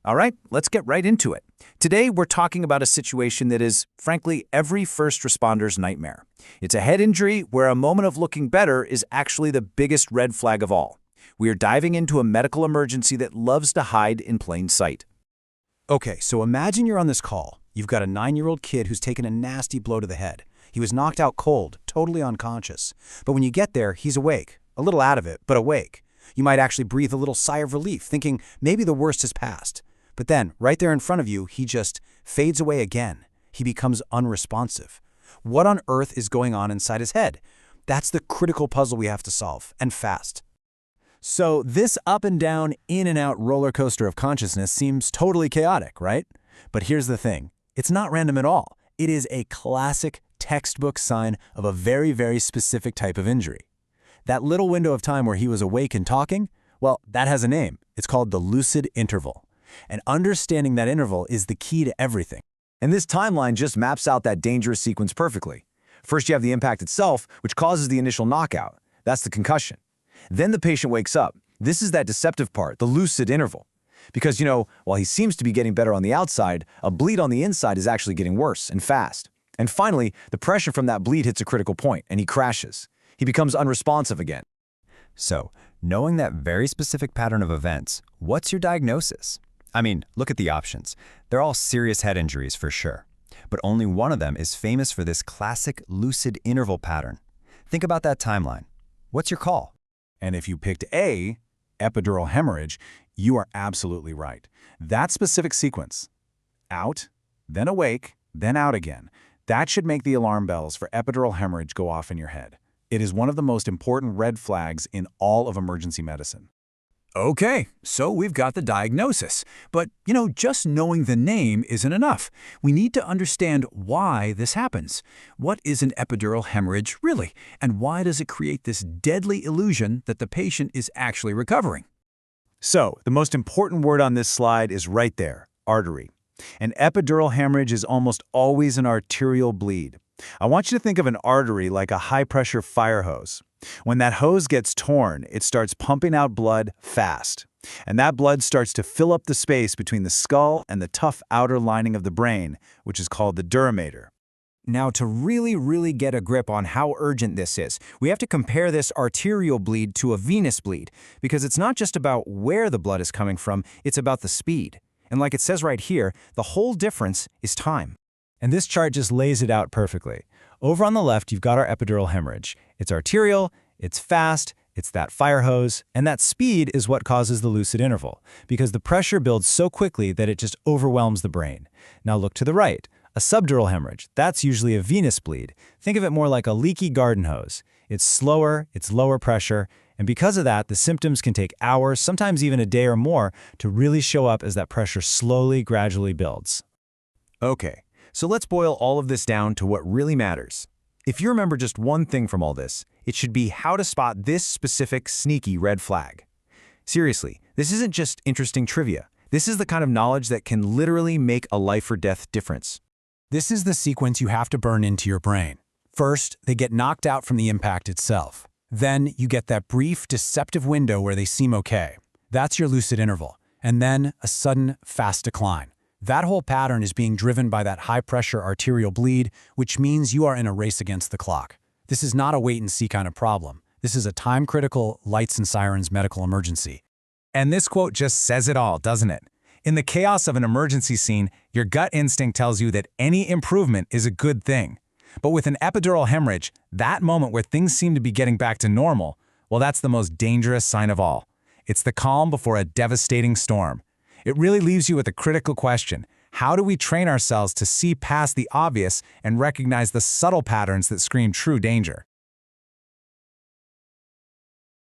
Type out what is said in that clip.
All right, let's get right into it. Today, we're talking about a situation that is, frankly, every first responder's nightmare. It's a head injury where a moment of looking better is actually the biggest red flag of all. We are diving into a medical emergency that loves to hide in plain sight. Okay, so imagine you're on this call. You've got a 9-year-old kid who's taken a nasty blow to the head. He was knocked out cold, totally unconscious. But when you get there, he's awake. A little out of it, but awake. You might actually breathe a little sigh of relief, thinking maybe the worst has passed. But then, right there in front of you, he just fades away again. He becomes unresponsive. What on earth is going on inside his head? That's the critical puzzle we have to solve, and fast. So this up and down, in and out roller coaster of consciousness seems totally chaotic, right? But here's the thing. It's not random at all. It is a classic textbook sign of a very, very specific type of injury. That little window of time where he was awake and talking, well, that has a name. It's called the lucid interval. And understanding that interval is the key to everything. And this timeline just maps out that dangerous sequence perfectly. First, you have the impact itself, which causes the initial knockout. That's the concussion. Then the patient wakes up. This is that deceptive part, the lucid interval. Because, while he seems to be getting better on the outside, a bleed on the inside is actually getting worse and fast. And finally, the pressure from that bleed hits a critical point, and he crashes. He becomes unresponsive again. So, knowing that very specific pattern of events, what's your diagnosis? I mean, look at the options. They're all serious head injuries for sure. But only one of them is famous for this classic lucid interval pattern. Think about that timeline. What's your call? And if you picked A, epidural hemorrhage, you are absolutely right. That specific sequence, out, then awake, then out again, that should make the alarm bells for epidural hemorrhage go off in your head. It is one of the most important red flags in all of emergency medicine. Okay, so we've got the diagnosis. But, just knowing the name isn't enough. We need to understand why this happens. What is an epidural hemorrhage really? And why does it create this deadly illusion that the patient is actually recovering? So, the most important word on this slide is right there, artery. An epidural hemorrhage is almost always an arterial bleed. I want you to think of an artery like a high-pressure fire hose. When that hose gets torn, it starts pumping out blood fast. And that blood starts to fill up the space between the skull and the tough outer lining of the brain, which is called the dura mater. Now, to really get a grip on how urgent this is, we have to compare this arterial bleed to a venous bleed, because it's not just about where the blood is coming from, it's about the speed. And like it says right here, the whole difference is time. And this chart just lays it out perfectly. Over on the left, you've got our epidural hemorrhage. It's arterial, it's fast, it's that fire hose, and that speed is what causes the lucid interval, because the pressure builds so quickly that it just overwhelms the brain. Now look to the right. A subdural hemorrhage, that's usually a venous bleed. Think of it more like a leaky garden hose. It's slower, it's lower pressure, and because of that, the symptoms can take hours, sometimes even a day or more, to really show up as that pressure slowly, gradually builds. Okay, so let's boil all of this down to what really matters. If you remember just one thing from all this, it should be how to spot this specific sneaky red flag. Seriously, this isn't just interesting trivia. This is the kind of knowledge that can literally make a life or death difference. This is the sequence you have to burn into your brain. First, they get knocked out from the impact itself. Then, you get that brief, deceptive window where they seem okay. That's your lucid interval. And then, a sudden, fast decline. That whole pattern is being driven by that high-pressure arterial bleed, which means you are in a race against the clock. This is not a wait-and-see kind of problem. This is a time-critical, lights and sirens medical emergency. And this quote just says it all, doesn't it? In the chaos of an emergency scene, your gut instinct tells you that any improvement is a good thing. But with an epidural hemorrhage, that moment where things seem to be getting back to normal, well, that's the most dangerous sign of all. It's the calm before a devastating storm. It really leaves you with a critical question. How do we train ourselves to see past the obvious and recognize the subtle patterns that scream true danger?